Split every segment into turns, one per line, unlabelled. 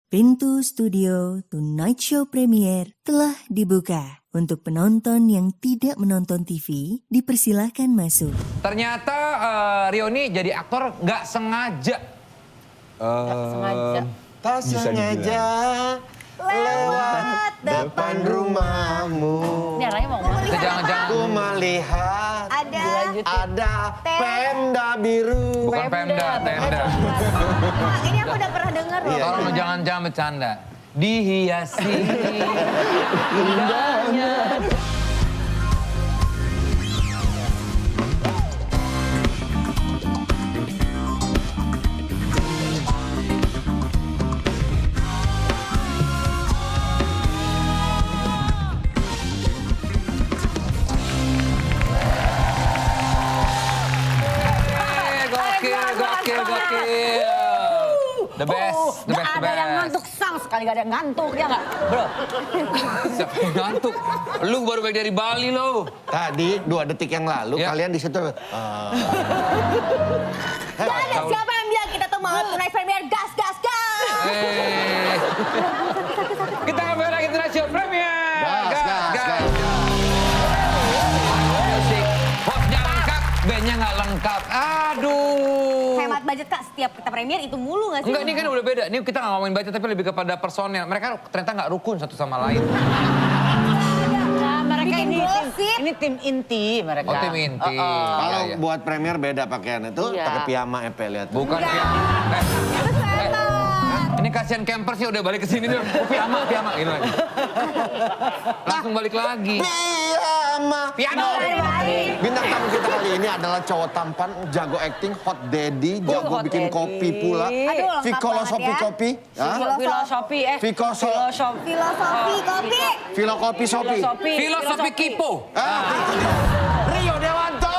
Pintu studio Tonight Show Premiere telah dibuka. Untuk penonton yang tidak menonton TV, dipersilahkan masuk.
Ternyata Rio ini jadi aktor nggak sengaja.
Nggak sengaja.
Tak sengaja lewat depan rumahmu.
Ini arahnya mau kemana?
Jangan-jangan
Ku melihat ada pemda biru.
bukan Pemda, Tenda.
Ini aku udah pernah denger loh.
Tolong jangan bercanda. Dihiasi indahnya. Gokil. The best.
Gak ada yang ngantuk sang sekali, gak ada yang ngantuk, ya nggak, bro?
Siapa yang ngantuk? Lu baru balik dari Bali lo.
Tadi 2 detik yang lalu
Ya.
kalian di situ.
Gak ada siapa yang bilang kita tuh mau Tonight Premiere gas.
Kita kembali lagi Tonight Premiere.
Gas.
Musik. Hostnya lengkap, bandnya nggak lengkap. Aduh.
Hemat budget Kak, setiap kita premiere itu mulu gak sih?
Enggak, ini kan udah beda. Ini kita nggak ngomongin budget, tapi lebih kepada personel. Mereka ternyata nggak rukun satu sama lain.
Nah, mereka
Bikin
ini
gosip.
ini tim inti mereka.
Oh, tim inti.
Kalau
Iya.
buat premier beda pakaian itu
Iya.
pakai piyama Epe lihat.
Bukan
Enggak.
Ini kasihan campers ya udah balik ke sini dong. Piyama, ini lagi. Langsung balik lagi.
Piyama.
Piano.
Bintang tamu kita kali ini adalah cowok tampan, jago acting, hot daddy, jago
hot
bikin
daddy.
kopi pula.
Aduh,
lengkap
Filosofi
banget ya.
kopi. Hah?
Filosofi
Filosofi kopi.
Filokopi Sopi.
Filosofi Kipo.
Ah, itu dia. Rio Dewanto.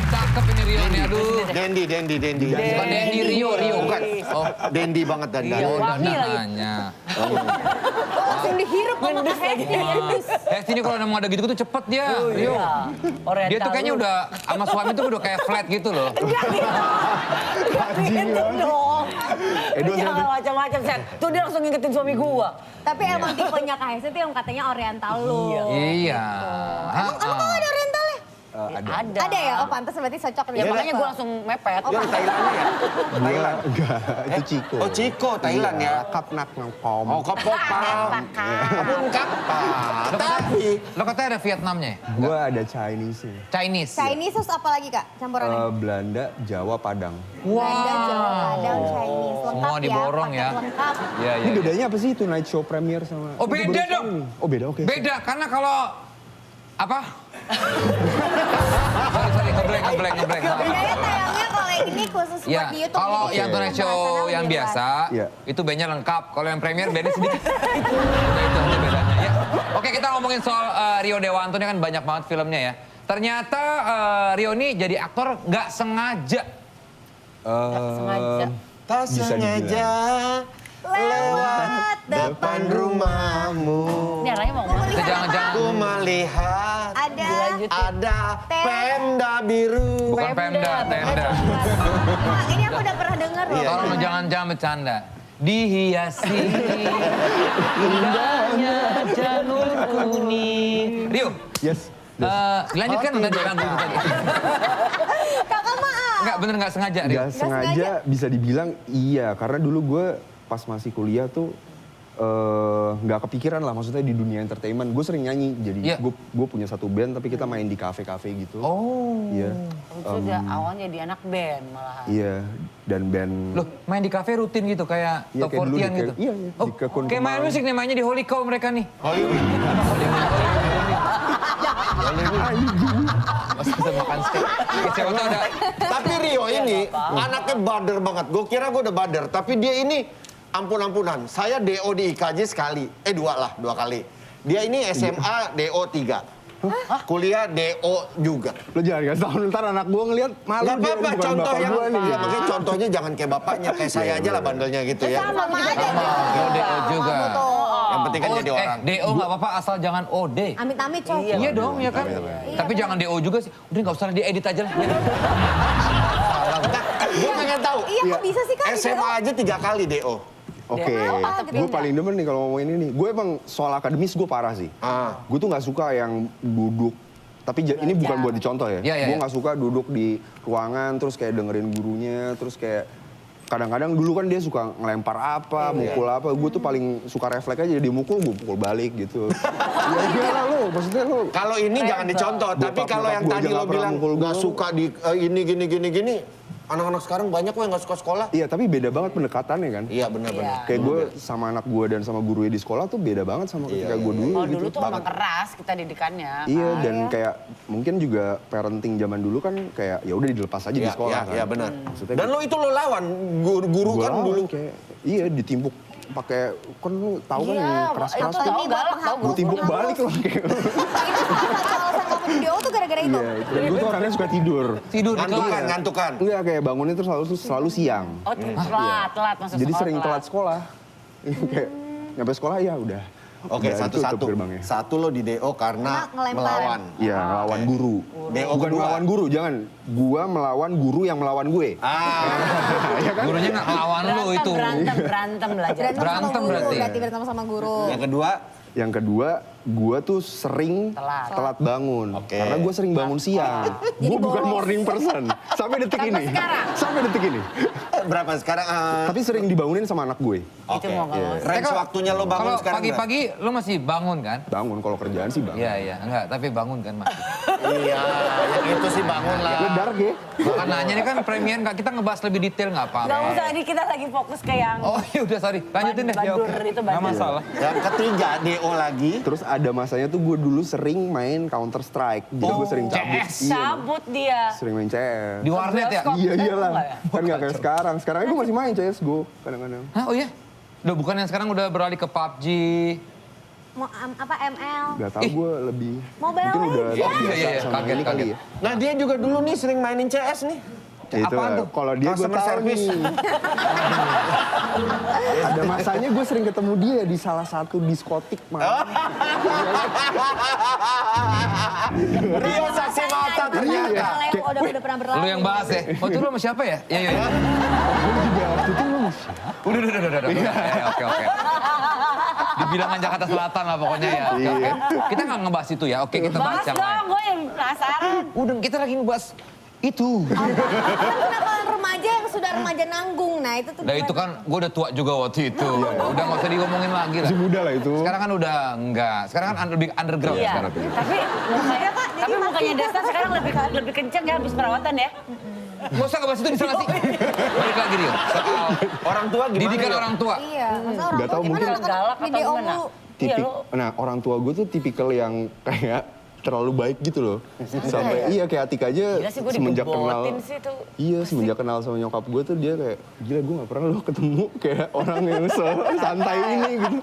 Cakep ini Rio nih, aduh.
Dendi.
Bukan Dendi, Rio.
Bukan.
Oh,
Dendi banget dandan.
Iya.
oh
Wangi lagi.
dandanannya.
Langsung dihirup sama Kak Hesti.
Hesti ini kalau mau ada gitu tuh cepet dia, Rio.
Oriental.
Dia tuh kayaknya udah sama suami tuh udah kayak flat gitu loh.
Gitu dong. Jangan macam-macam, Sen. Tuh dia langsung ngingetin suami gua.
Tapi emang tipenya Kak Hesti tuh yang katanya oriental lu.
Iya.
Emang kok ada orientalnya?
Ada.
Ada ya? Oh pantas berarti cocok.
Ya makanya gua langsung mepet.
Dia orang Thailandnya ya? Thailand.
Enggak, itu Ciko.
Oh Ciko, Thailand ya?
Kapnak ng pom.
Oh kapopal. Kapun kapal. Tapi
Lo katanya ada Vietnamnya ya?
Gua ada Chinese nih.
Chinese.
Chinese terus apa lagi Kak campurannya?
Belanda, Jawa, Padang.
Belanda, Jawa, Padang, Chinese. Lengkap
Semua diborong
paket
ya.
Lengkap.
Iya,
Ini bedanya apa sih itu Night Show Premiere sama...
Oh, beda
Itu baru
dong.
tahu nih. Oh beda, oke.
Beda, karena kalau... Apa? sorry, ngeblank.
Bedanya tayangnya kalau yang ini khusus
Ya,
buat di YouTube.
kalau
jadi
yang Tonight Show
pembahasannya
yang
lebih
biasa,
Iya.
itu bandnya lengkap. Kalau yang premier bandnya sedikit. Itu aja bedanya ya. Oke, kita ngomongin soal Rio Dewanto ini kan banyak banget filmnya ya. Ternyata Rio ini jadi aktor nggak sengaja.
sengaja.
tak
Bisa
sengaja lewat depan rumahmu.
Ini arahnya mau kemana?
Jangan-jangan
Ku melihat ada pemda biru.
bukan Pemda, Tenda.
Ini aku udah pernah denger loh.
Iya.
Tolong jangan bercanda. Dihiasi indahnya janur kuning. Rio,
Yes.
lanjutkan tadi lagu itu tadi.
Kakak maaf.
Enggak, bener nggak sengaja, Rio?
Nggak sengaja bisa dibilang iya. Karena dulu gue pas masih kuliah tuh nggak kepikiran lah. Maksudnya di dunia entertainment. Gue sering nyanyi. Jadi
Iya.
gue punya satu band tapi kita main di kafe-kafe gitu.
Oh.
Iya.
Sudah awalnya jadi anak band malahan.
Iya. Dan band...
Loh, main di kafe rutin gitu, kayak
Iya,
Top
kayak dulu
40-an
di-
gitu?
iya,
Oh,
di Kekun
kayak main
Kemang.
musik nih, mainnya di Holy Cow mereka nih.
Hollywood.
Masih bisa makan steak. Siapa tau ada...
Tapi Rio ini anaknya bader banget. Gue kira gue udah bader, tapi dia ini ampun-ampunan. Saya DO di IKJ sekali, 2 kali. Dia ini SMA DO 3. Kuliah DO juga.
Lo jangan kasih tau, ntar anak gue ngeliat malu
Gak
dia,
apa-apa,
bukan
contoh
bapak
yang...
gua nih.
Ya, makanya contohnya jangan kayak bapaknya, kayak saya aja lah bandelnya gitu ya.
Sama aja.
Oh, DO juga.
Kamu tuh.
nanti kan jadi orang.
DO nggak apa-apa asal jangan OD.
Amit-amit coy.
Iya dong, ya kan? Tapi jangan DO juga sih. Udah nggak usah diedit aja lah.
Gue pengen tahu.
Iya kok bisa sih Kak? di
SMA
DO?
aja 3 kali DO.
Oke,
Apa?
gue paling demen nih kalau ngomongin ini. Gue emang soal akademis gue parah sih. Gue tuh nggak suka yang duduk. Tapi ini bukan buat dicontoh ya.
Iya, iya,
Gue
iya.
nggak suka duduk di ruangan terus kayak dengerin gurunya, terus kayak kadang-kadang dulu kan dia suka ngelempar apa, mukul apa. Gue tuh paling suka refleks aja dia mukul, gue pukul balik gitu. Ya iyalah lo, maksudnya lo.
Kalau ini jangan dicontoh, tapi
Bokap
kalau yang
gua
tadi
aja
lo
nggak pernah
bilang
mukul
nggak
gua.
suka di ini gini. Anak-anak sekarang banyak kok yang nggak suka sekolah.
Iya, tapi beda banget pendekatannya kan.
Iya benar-benar.
Kayak gue sama anak gue dan sama gurunya di sekolah tuh beda banget sama ketika gue dulu
Kalau
gitu.
dulu tuh emang keras kita didikannya.
Iya, dan kayak mungkin juga parenting zaman dulu kan kayak ya udah dilepas aja di sekolah kan.
Iya benar.
Maksudnya
Dan lo itu lo lawan guru
gua
kan
lawan
dulu.
kayak iya ditimpuk pakai kan lu tahu kan
Iya,
yang keras-keras
itu
tuh.
tahu galak tahu
Gue timpuk balik loh kayak.
Itu salah satu alasan kamu di DO tuh gara-gara itu?
Iya, itu. Dan gue tuh orangnya suka tidur.
Tidur di kelas.
Ngantukan.
Enggak kayak bangunnya tuh selalu siang.
Oh telat masuk
Jadi
sekolah
sering telat sekolah. Kayak nyampe sekolah ya udah.
Oke,
Udah, itu
satu-satu.
gerbangnya.
Satu lo di DO karena
Karena ngelempar.
melawan.
Iya, ngelawan guru.
DO
Bukan
kedua.
ngelawan guru, jangan. Gua melawan guru yang melawan gue.
Ah,
Iya kan?
Gurunya nggak ngelawan lu itu.
Berantem belajar.
Berantem
sama guru,
berarti.
berantem sama guru.
yang kedua
Yang kedua, gua tuh sering
Telat.
bangun.
Oke.
Karena gua sering bangun siang. Gua bukan morning person. Sampai detik ini. Sampai detik ini.
berapa sekarang?
Tapi sering dibangunin sama anak gue.
Itu mau nggak mau.
Range waktunya lo bangun
Kalau
sekarang
pagi-pagi lu masih bangun kan?
Bangun kalau kerjaan sih bangun.
Iya, enggak, tapi bangun kan masih.
Iya, yang itu sih bangun lah.
Gue dark ya.
Bahkan nanya ini kan premier, nggak kita ngebahas lebih detail nggak apa-apa.
Gak usah, ini kita lagi fokus ke yang
Oh iya udah sorry, lanjutin deh. Ya,
Bandur
oke.
itu
Nggak
bandur.
masalah.
Yang ketiga DO lagi.
Terus ada masanya tuh gue dulu sering main Counter Strike. Jadi gue sering cabut.
CS.
Iya,
cabut dia.
sering main CS.
Di warnet ya?
Bioskop.
Iya iyalah.
Enggak ya?
Kan nggak kayak sekarang. Sekarang gue masih main CSGO kadang-kadang.
Hah, oh iya? Udah bukan yang sekarang udah beralih ke PUBG.
Mau apa ML?
Gak tau gue lebih.
Mobile
Mungkin udah
Legends.
terbiasa
Iya,
sama
kaget,
ini kali
kaget.
ya.
Nah dia juga dulu nih sering mainin CS nih.
Ya, itu
Apaan
lah.
tuh?
Kalau dia gue
Customer
tahu
service.
nih. Ada masanya gue sering ketemu dia di salah satu diskotik malam.
Rio saksi mata ternyata.
Leo udah pernah berlalu.
Lu yang bahas ya? Oh itu lu sama siapa ya? Iya, iya.
Gue juga waktu itu lu
Udah. Ya, oke. Dibilangan Jakarta Selatan lah pokoknya ya. Oke. Kita nggak ngebahas itu ya. Oke, kita bahas
Bahas
yang
dong,
lain.
gue yang penasaran.
Udah, kita lagi ngebahas itu.
Kan kenakalan remaja yang sudah remaja nanggung. Nah itu tuh.
Nah itu kan gue udah tua juga waktu itu. Udah nggak usah diomongin lagi lah.
masih muda lah itu.
Sekarang kan udah enggak. Sekarang kan lebih underground
Iya,
sekarang.
tapi mukanya, mukanya Desta sekarang lebih kenceng ya habis perawatan ya.
Gak usah ngebahas itu di sana sih. Balik lagi Rio. Soal
Orang tua gimana?
didikan
Rio?
orang tua.
Iya, masa orang
Nggak
tua
tahu,
gimana
mungkin
lo kan
galak atau
video
gimana?
mulu.
Iya,
Tipik,
lu-
nah orang tua gue tuh tipikal yang kayak terlalu baik gitu loh. Sampai iya kayak Atika aja
Gila sih gue
semenjak kenal.
digebotin sih tuh.
Iya semenjak kenal sama nyokap gue tuh dia kayak gila gue gak pernah loh ketemu kayak orang yang santai ini gitu.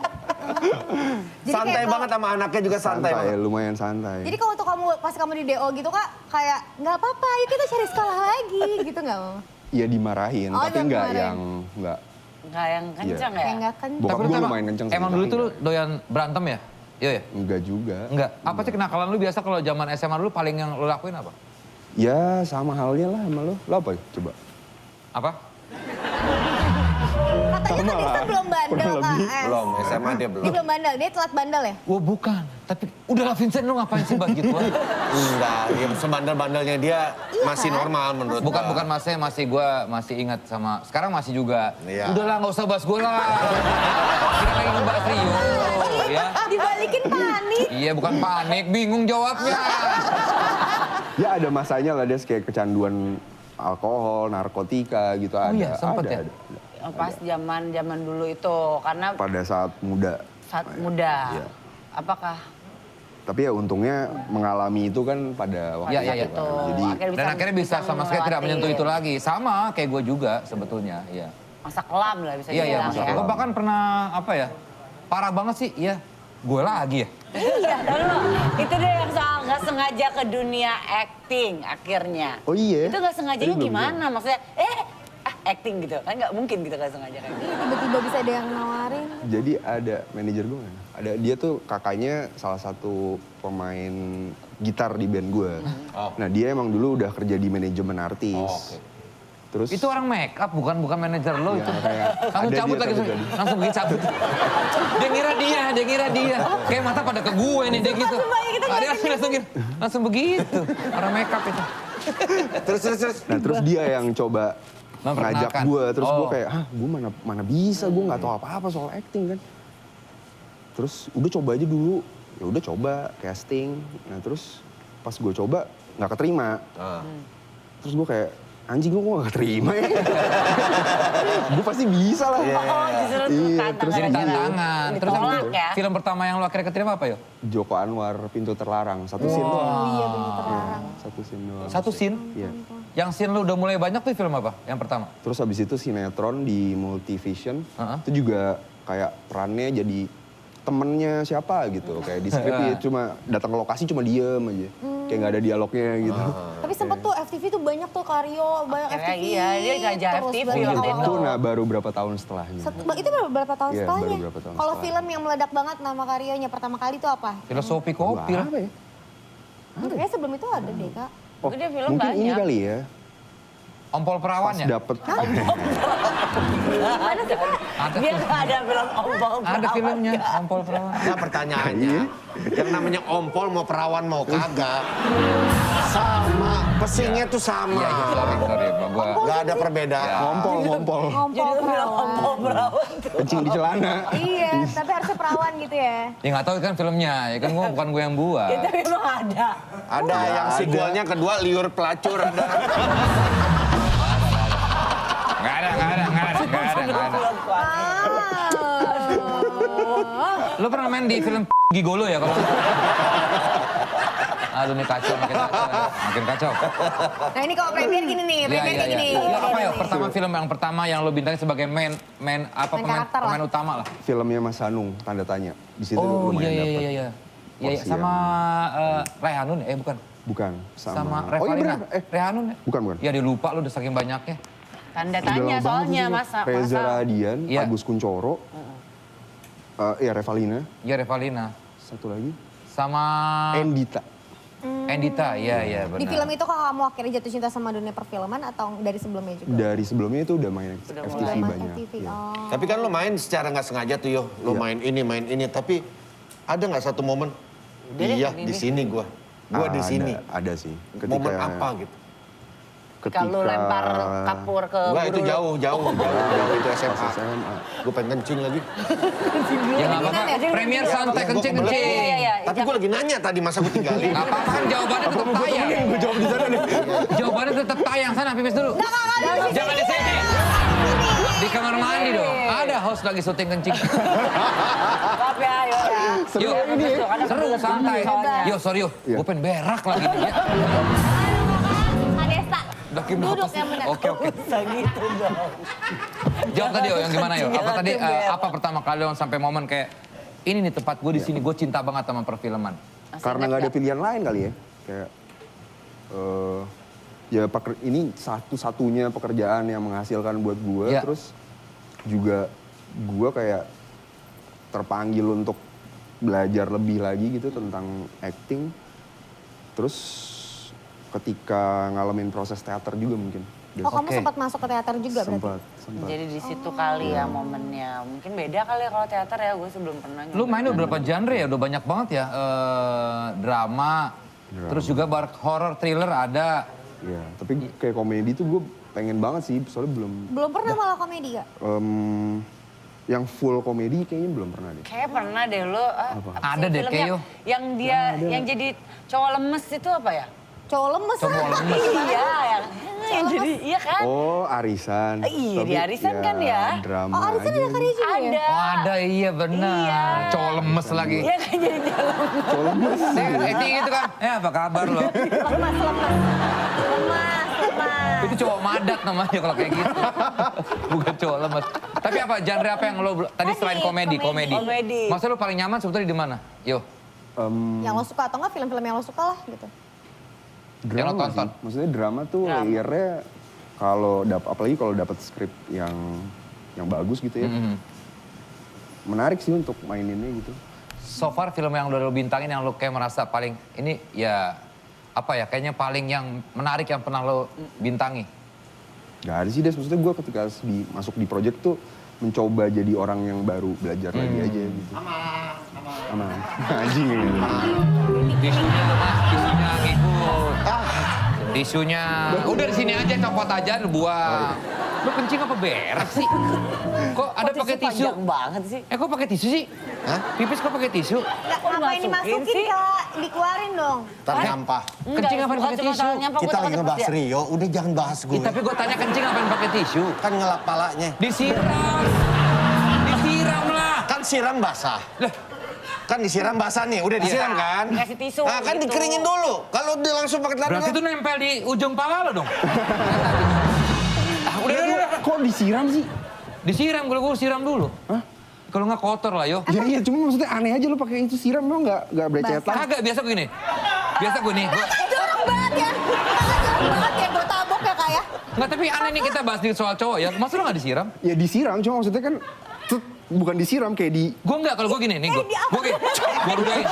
Jadi
Santai
kayak
banget sama anaknya juga santai banget.
lumayan santai.
Jadi kalau waktu kamu pas kamu di DO gitu Kak, kayak nggak apa-apa, yuk kita cari sekolah lagi gitu nggak mau?
Iya dimarahin,
Oh,
tapi nggak
dimarahin.
yang nggak.
Enggak yang kenceng ya?
Kayak nggak kan?
Bokap
Tapi lu
gue
emang-
lumayan kenceng sih,
Emang
tapi
dulu tuh lu
nggak.
doyan berantem ya? Iya ya?
Enggak juga.
Enggak. Apa sih kenakalan lu biasa kalau zaman SMA dulu paling yang lu lakuin apa?
Ya sama halnya lah sama lo. Lo apa ya? Coba.
Apa?
Katanya kan Desta belum bandel Kak.
Belum, SMA dia belum.
Dia belum bandel, dia telat bandel ya?
Wah bukan. Tapi udahlah Vincent lu ngapain sih bahas gitu?
Enggak, ya, sebandel-bandelnya dia masih normal menurut
Bukan,
gua.
bukan masnya masih gue masih ingat sama, sekarang masih juga.
Iya.
Udahlah nggak usah bahas gue lah. Kita lagi ngebahas Rio. Ya.
Dibalikin panik.
Iya bukan panik, bingung jawabnya.
Ya ada masanya lah dia kayak kecanduan alkohol, narkotika gitu ada.
iya, sempet
ada,
ya?
ada.
Pas zaman dulu itu karena
Pada saat muda.
saat muda.
Iya.
Apakah
Tapi ya untungnya mengalami itu kan pada waktu
Iya, iya, iya.
itu. kan. Jadi
Dan akhirnya bisa sama sekali tidak menyentuh itu lagi. Sama kayak gue juga sebetulnya. Iya.
masa kelam lah bisa
Iya, iya.
dibilang ya.
Gue bahkan pernah apa ya? Parah banget sih. Iya. Gue lagi ya.
Iya, tahu lo. Itu dia yang soal nggak sengaja ke dunia acting akhirnya.
Oh iya?
Itu nggak sengajanya
Tadi belum
gimana? Maksudnya, acting gitu? Kan nggak mungkin gitu kan sengaja kayak gitu.
Iya, tiba-tiba bisa ada yang nawarin.
Jadi ada manajer gue kan. Dia tuh kakaknya salah satu pemain gitar di band gue. Nah dia emang dulu udah kerja di manajemen artis. Terus
Itu orang make up, bukan manajer lo itu.
kayak
Langsung
ada
cabut
dia
lagi,
tapi tadi.
langsung begini cabut. Dia ngira dia. Kayak mata pada ke gue nih, dia gitu. Dia langsung begitu. Orang make up itu.
Terus.
Nah terus dia yang coba ngajak
Memperkenalkan.
gue, terus gue
Oh.
kayak, gue mana bisa, gue nggak tahu apa-apa soal acting kan. Terus udah coba aja dulu, ya udah coba casting. Nah terus pas gue coba nggak keterima. Terus gue kayak, anjing gue kok gak keterima ya? Gue pasti bisa lah.
Oh, justru itu
Iya,
tantangan.
terus
Jadi
Iya.
tantangan. Terus yang
Ditolak ya?
film pertama yang lo akhirnya keterima apa yo?
Joko Anwar, Pintu Terlarang, satu scene doang.
Oh iya bener terlarang.
Satu scene doang.
Satu scene?
Iya.
Yang scene lo udah mulai banyak tuh film apa? Yang pertama?
Terus habis itu sinetron di Multivision,
Heeh.
itu juga kayak perannya jadi temennya siapa gitu. Kayak di skrip ya cuma datang ke lokasi cuma diem aja. Kayak nggak ada dialognya gitu.
Tapi sempet tuh FTV tuh banyak tuh Karyo, banyak
Akhirnya
FTV.
iya, dia raja
terus
FTV
banyak
waktu
awal-awal.
Itu nah baru berapa tahun setelahnya.
Itu berapa tahun
Iya,
setelahnya?
baru berapa tahun
Kalau
setelahnya.
film yang meledak banget nama Karyonya pertama kali itu apa?
Filosofi kopi lah.
Apa ya?
Kayaknya sebelum itu ada deh kak.
Oh,
Dia film
mungkin ini
banyak.
kali ya.
Ompol
Pas
perawannya?
dapet.
Ada,
Dia nggak ada film ompol
ada
perawan.
filmnya, Ompol perawan.
Nah pertanyaannya, yang namanya ompol mau perawan mau kagak, sama, pesingnya tuh sama.
Iya, sorry. Gua
Gak ada perbedaan.
Ngompol.
Ngompol
Jadi film
perawan.
ompol perawan tuh.
Kencing di celana.
Iya, tapi harusnya perawan gitu ya.
ya nggak tahu kan filmnya, ya kan gua bukan gue yang buat.
Itu memang ada.
Ada yang
ada.
sequelnya kedua liur pelacur ada.
Nggak ada. Lo pernah main di film Gigolo ya kalau? Aduh ini kacau, makin kacau.
Nah ini kalau premier gini nih, premier kayak gini.
Iya, apa ya? Pertama film yang pertama yang lo bintangin sebagai main
karakter lah.
pemain utama lah.
Filmnya Mas Hanung, Tanda Tanya. Di situ
Oh
lumayan
iya.
dapet.
Iya,
Porsi
sama Rehanun bukan.
Bukan,
Sama
Oh iya
Revalina.
benar,
Rehanun ya?
bukan.
Ya dia lupa lo udah saking banyaknya.
Tanda
Udah
tanya
lama
soalnya
banget sih.
masa.
Reza Radian,
Iya.
Agus Kuncoro, iya Revalina,
Iya Revalina.
satu lagi,
Sama
Endita.
Endita, iya benar.
Di film itu kok kamu akhirnya jatuh cinta sama dunia perfilman atau dari sebelumnya juga?
Dari sebelumnya itu udah main FTV
Udah main
banyak.
FTV,
Iya.
oh.
Tapi kan lo main secara nggak sengaja tuh yo, lo main ini, tapi ada nggak satu momen? Iya di sini gua di sini.
Ada sih.
Momen apa gitu?
Kalau lempar kapur ke
Gua itu
guru lo.
jauh itu SMA.
SMA.
Gue pengen kencing lagi.
Ya nggak apa-apa, premier santai kencing.
Iya.
Tapi gue lagi nanya tadi masa gue tinggalin.
Nggak apa-apa kan jawabannya tetap tayang.
Gue jawab di sana nih.
Jawabannya tetap tayang, sana pipis dulu. Jangan di sini. Di kamar mandi dong. Ada host lagi syuting kencing.
Maaf ya, ayo ya.
Yuk, seru santai. Yo sorry yo,
Iya.
gue pengen berak lagi nih ya.
Adesta,
Udah Kim
duduk
apa sih?
yang benar.
Oke.
Bisa gitu dong.
Jawab tadi yo yang gimana yo? Apa
Jangan
tadi
diberak.
apa pertama kali lo sampai momen kayak ini nih tempat gue di sini, gue cinta banget sama perfilman.
Karena nggak ada pilihan lain kali ya. Kayak ya ini satu-satunya pekerjaan yang menghasilkan buat gue.
Iya.
Terus juga gue kayak terpanggil untuk belajar lebih lagi gitu tentang acting. Terus ketika ngalamin proses teater juga mungkin.
Oh kamu
Oke.
sempat masuk ke teater juga berarti?
Sempat.
Jadi di situ kali ya momennya. Mungkin beda kali ya kalau teater ya, gue sebelum pernah.
Lu main udah berapa genre ya? Udah banyak banget ya. Drama, terus juga horror, thriller ada.
Ya, tapi kayak komedi tuh gue pengen banget sih, soalnya belum
Belum pernah malah komedi kak?
yang full komedi kayaknya belum pernah deh.
Kayak pernah deh lo.
Ada deh, Keyo.
Yang dia, yang jadi cowok lemes itu apa ya?
Cowok lemes.
Cowok lemes.
Iya, yang jadi, iya kan?
Oh, arisan.
Iya,
Tapi
di arisan kan ya?
Drama
Oh Arisan
aja.
ada karya juga ya?
Ada.
Oh ada iya benar.
Iya.
Cowok lemes lagi.
Iya kan jadi jalan.
Cowok lemes.
Acting gitu kan. Apa kabar lo?
Lemas.
Itu cowok madat namanya kalau kayak gitu. Bukan cowok lemes. Tapi apa genre apa yang lo tadi selain komedi?
Komedi.
Maksudnya lo paling nyaman sebetulnya di mana? Yo.
Yang lo suka atau enggak film-film yang lo suka lah gitu.
Yang lo
Drama
tonton.
sih. Maksudnya drama tuh layernya apalagi kalau dapat skrip yang bagus gitu ya. Menarik sih untuk maininnya gitu.
So far film yang udah lo bintangin yang lo kayak merasa paling ini ya apa ya kayaknya paling yang menarik yang pernah lo bintangi.
Gak ada sih Des, maksudnya gue ketika masuk di project tuh mencoba jadi orang yang baru belajar lagi aja gitu. Aman. Anjing.
Tisunya lo mas, tisunya ngikut. Tisunya, udah di sini aja copot aja lu buang. Lu kencing apa berak sih? Kok ada pakai tisu?
Panjang banget sih.
Kok pakai tisu sih?
Hah?
Pipis kok pakai tisu?
Ngapain dimasukin
sih?
Kak? Dikeluarin dong.
Ntar nyampah.
Kencing apa pakai tisu?
Kita lagi ngebahas Rio, udah jangan bahas gue.
Tapi gue tanya kencing apa pakai tisu?
Kan ngelap palanya.
Disiram. Disiram lah.
Kan siram basah.
Lah,
Kan disiram basah nih, udah disiram kan?
Kasih tisu
Nah, kan
gitu.
dikeringin dulu. Kalau dia langsung pakai tangan.
berarti itu nempel di ujung pala lo dong? Udah.
Kok disiram sih?
Disiram, kalau gue siram dulu.
Hah?
Kalau nggak kotor lah, yo.
Ya iya, cuma maksudnya aneh aja lo pakai itu siram lo nggak berecetan.
Kagak, biasa gue gini. Biasa gue nih.
Jorok banget ya. Jorok banget ya, gue tabok ya Kak ya.
Nggak, tapi aneh nih kita bahas di soal cowok ya. Masa lo nggak disiram?
Ya disiram, cuma maksudnya kan bukan disiram kayak di...
Gue nggak, kalau gue gini, nih gue.
di apa?
Gue gini, gue dudain.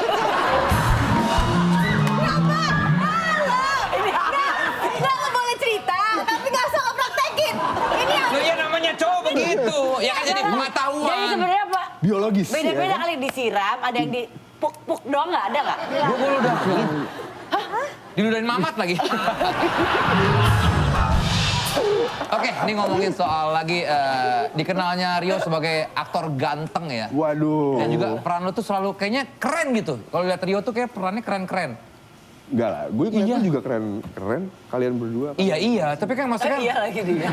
Nggak, lo boleh cerita, tapi nggak usah ngepraktekin. Ini yang
Lo ya namanya cowok begitu. Ya kan jadi
Jadi
pengetahuan.
sebenarnya apa?
Biologis.
Beda-beda
ya kan?
kali disiram, ada yang di puk-puk doang nggak ada nggak?
Gue udah. Diludahin mamat lagi. Oke, ini ngomongin soal lagi dikenalnya Rio sebagai aktor ganteng ya.
Waduh.
Dan juga peran lo tuh selalu kayaknya keren gitu. Kalau lihat Rio tuh kayak perannya keren-keren.
Enggak lah, gue kelihatannya juga keren kalian berdua. Kan?
Iya, tapi kan maksudnya kan...
Iya lagi dia.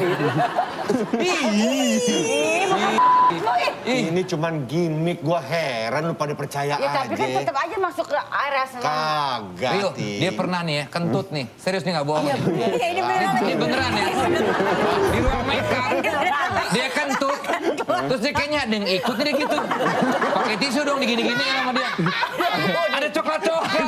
Ini cuman gimmick, gua heran lu pada percaya
Ya tapi kan
aja.
tetap aja masuk ke area senang.
Kagak,
Rio,
Ti.
dia pernah nih ya, kentut nih. Serius nih gak bohong.
Iya ini beneran
Ini
lagi.
beneran ya. Di ruang makeup, dia kentut. Terus dia kayaknya ada yang ikut nih dia gitu. Pakai tisu dong digini-gini sama dia. Ada coklat-coklat.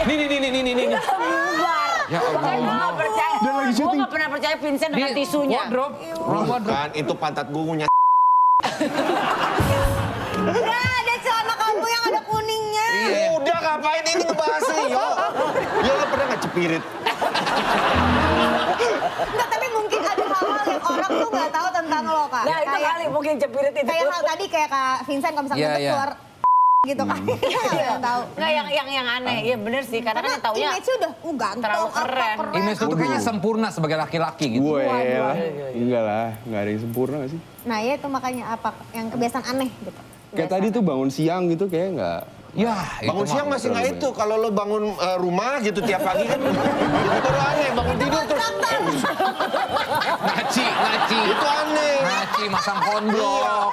Nih.
Bubar.
Ya Allah.
Saya nggak percaya.
Dia lagi
Gue
syuting.
nggak pernah percaya Vincent dengan
Di
tisunya.
wardrobe. Ruang wardrobe.
Kan itu pantat gua ngunyah.
Nah, ada celana kamu yang ada kuningnya.
Iya.
Udah ngapain ini ngebahas Rio? Ya lo pernah nggak cepirit?
Enggak, tapi mungkin ada hal-hal yang orang tuh nggak tahu tentang lo Kak.
Nah itu kali mungkin cepirit itu.
Kayak hal tadi kayak Kak Vincent kalau misalnya
Iya,
kentut
iya.
keluar gitu kan. Nggak ada yang tahu.
Nggak yang aneh. Iya bener sih karena kan
Karena
taunya
image-nya udah ganteng,
terlalu keren.
Image lu tuh kayaknya sempurna sebagai laki-laki gitu.
Gue lah, enggak lah, nggak ada yang sempurna gak sih?
Nah ya itu makanya apa yang kebiasaan aneh gitu.
Kayak tadi tuh bangun siang gitu kayak nggak...
Ya,
Bangun
itu
siang
mah.
masih nggak itu. Kalau lo bangun rumah gitu tiap pagi kan. Itu baru aneh. Bangun tidur terus.
Ngaci.
Itu aneh.
Ngaci, masang konblok.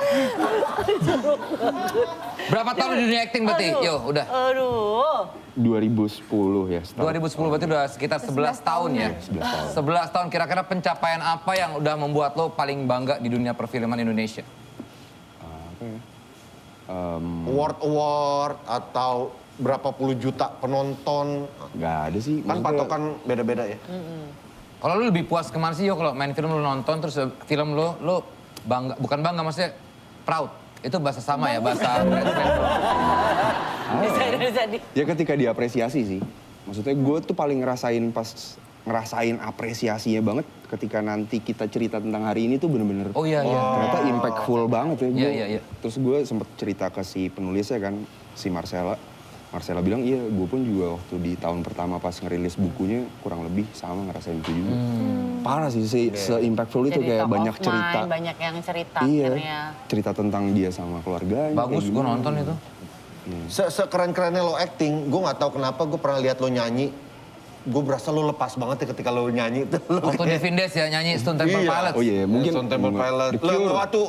Berapa tahun di dunia acting berarti? Yo, udah.
Aduh.
2010 ya.
2010 berarti udah sekitar 11 tahun ya?
11 tahun.
11 tahun, kira-kira pencapaian apa yang udah membuat lo paling bangga di dunia perfilman Indonesia?
Apa ya?
Award atau berapa puluh juta penonton.
Nggak ada sih.
Kan
maksudnya-
patokan beda-beda ya.
Kalau lo lebih puas kemana sih yo kalau main film lo nonton terus film lo bangga, bukan bangga maksudnya proud. Itu bahasa sama ya, bahasa
Bisa di.
Ya ketika diapresiasi sih. Maksudnya gue tuh paling ngerasain apresiasinya banget ketika nanti kita cerita tentang hari ini tuh bener-bener
Oh iya.
ternyata impactful banget ya.
Iya.
Terus gue sempet cerita ke si penulisnya kan, si Marcella. Marcella bilang iya gue pun juga waktu di tahun pertama pas ngerilis bukunya kurang lebih sama ngerasain itu juga. Parah sih, se-impactful itu
Jadi
kayak
top
banyak
of
cerita.
mind, banyak yang cerita
Iya,
akhirnya.
cerita tentang dia sama keluarganya.
Bagus,
kayak
gue
gimana.
nonton itu.
Sekeren-kerennya lo acting, gue nggak tahu kenapa gue pernah lihat lo nyanyi. Gue berasa lo lepas banget ya ketika lo nyanyi.
Waktu di Vindes ya nyanyi Stone Temple Pilots.
Oh iya, mungkin
Stone Temple Pilots.
The Cure.
Lo waktu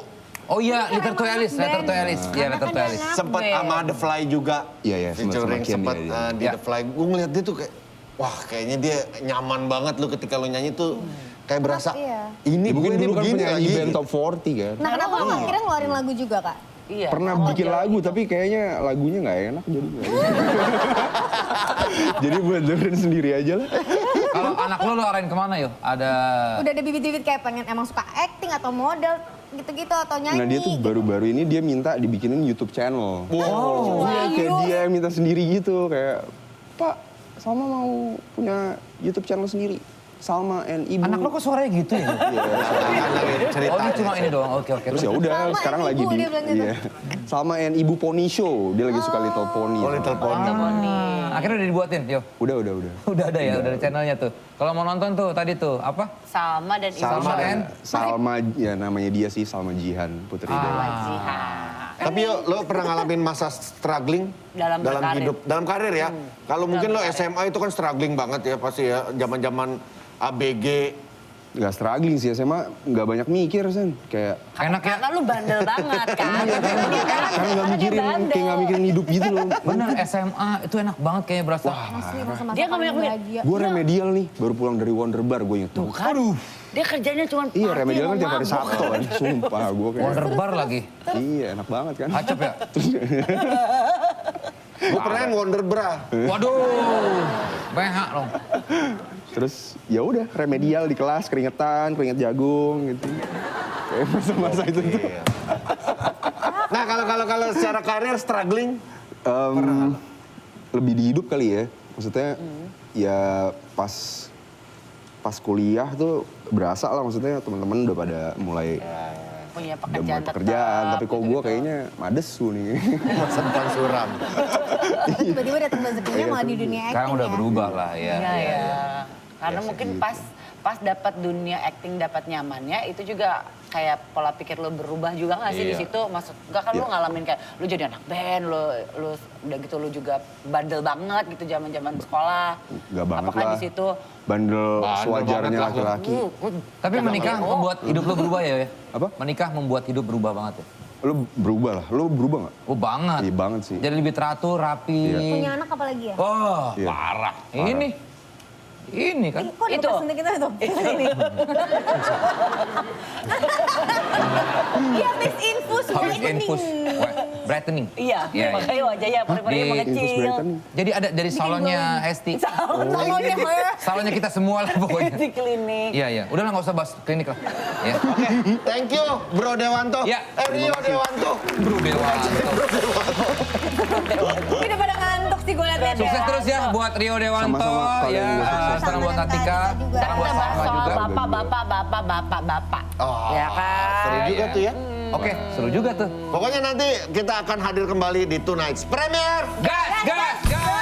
Oh iya, Letter to Alice. Letter to Alice. Iya, Letter to Alice.
sempet sama The Fly juga.
Iya,
Featuring
sama Kian,
sempet
iya.
di
Iya.
The Fly. Gue ngeliat dia tuh kayak, wah kayaknya dia nyaman banget lo ketika lo nyanyi tuh. Kayak berasa,
Iya.
ini
Ya, mungkin
gue ini
dulu kan
begini
penyanyi
lagi.
band top 40 kan.
Nah kenapa lo akhirnya ngeluarin lagu juga Kak?
Iya.
Pernah
Oh,
bikin
jauh
lagu
gitu.
tapi kayaknya lagunya nggak enak jadi nggak. Jadi buat dengerin sendiri aja lah.
Kalau anak lu arahin kemana yo?
Udah ada bibit-bibit kayak pengen emang suka acting atau model gitu-gitu atau nyanyi.
Nah dia tuh baru-baru ini dia minta dibikinin YouTube channel. Wow. Iya, kayak dia yang minta sendiri gitu. Kayak, Pak, Salma mau punya YouTube channel sendiri. Salma and Ibu.
Anak lo kok suaranya gitu ya?
Iya,
Oh ini cuma ini doang, oke.
terus ya udah
Salma
sekarang
and
lagi
Ibu,
di
dia bilang gitu.
iya. Salma and Ibu Pony Show. Dia lagi suka Little Pony.
Oh, Little Pony.
Akhirnya udah dibuatin, yo.
Udah.
Udah ada ya, udah ada channelnya tuh. Kalau mau nonton tuh tadi tuh apa?
Salma dan Ibu.
Salma and
Salma, ya namanya dia sih Salma Jihan, Putri Dewa.
Tapi yo, lo pernah ngalamin masa struggling
Dalam berkarir.
hidup, dalam karir ya? Kalau mungkin lo SMA itu kan struggling banget ya pasti ya, zaman-zaman ABG.
Gak struggling sih, SMA nggak banyak mikir, Sen. Kayak
enak ya?
Karena lu bandel banget kan.
karena nggak mikirin, kayak nggak mikirin hidup gitu loh.
Bener SMA itu enak banget kayaknya berasa.
Asli masa-masa
Dia nggak
paling
banyak
bahagia.
Gue remedial nih, baru pulang dari Wonder Bar, gue inget tuh.
Aduh. Dia kerjanya cuma party.
Iya, remedial kan tiap hari
mabuk.
Sabtu kan. Sumpah, gue kayak...
Wonder Bar lagi.
Iya, enak banget kan.
Acep ya?
Gue pernah yang Wonder Bra.
Waduh. BH dong.
Terus ya udah remedial di kelas, keringet jagung gitu. Kayak masa-masa itu tuh.
Nah kalau secara karir struggling,
Lebih di hidup kali ya. Maksudnya ya pas kuliah tuh berasa lah, maksudnya teman-teman udah pada mulai
Punya
udah mulai
pekerjaan
pekerjaan, tapi kok gue kayaknya madesu nih.
masa depan suram.
Tapi tiba-tiba datang rezekinya malah di dunia acting
Sekarang udah
ya.
berubah lah ya.
Iya ya. Karena mungkin pas dapat dunia acting, dapat nyamannya, itu juga kayak pola pikir lo berubah juga nggak sih di
Iya.
situ? Maksud nggak kan lo ngalamin kayak lo jadi anak band, lo udah gitu lo juga bandel banget gitu zaman sekolah.
Gak banget
Apakah
lah.
di situ
Bandel sewajarnya
banget lah.
laki-laki.
Tapi menikah membuat hidup lo berubah ya?
Apa?
Menikah membuat hidup berubah banget ya?
Lo berubah lah, lo berubah gak?
Oh banget.
Iya banget sih.
Jadi lebih teratur, rapi.
Punya anak apa lagi ya?
Oh,
Iya.
parah. Ini kan.
Kok
Itu.
itu kita tuh? Ini. Dia habis infus,
Habis
brightening.
infus. Brightening.
iya,
Iya,
makanya wajahnya pori-porinya
Di-
mengecil.
Infus brightening.
Jadi ada dari salonnya Hesti.
Salonnya
Salonnya kita semua lah pokoknya.
Di klinik.
Iya, iya. Udahlah nggak usah bahas klinik lah. Ya.
Thank you Bro Dewanto.
Ya.
Rio Dewanto.
Bro Dewanto.
Udah pada ngantuk sih gue liatnya.
Sukses terus ya buat Rio Dewanto.
Sama-sama, kalian
Ya,
juga sukses.
salam buat Atika.
Juga.
Salam buat
Kita bahas
Salma
soal
juga.
bapak.
Oh,
Ya kan?
seru juga
Iya.
tuh ya.
Oke, seru juga tuh.
Pokoknya nanti kita akan hadir kembali di Tonight's Premier.
Gas, gas, gas.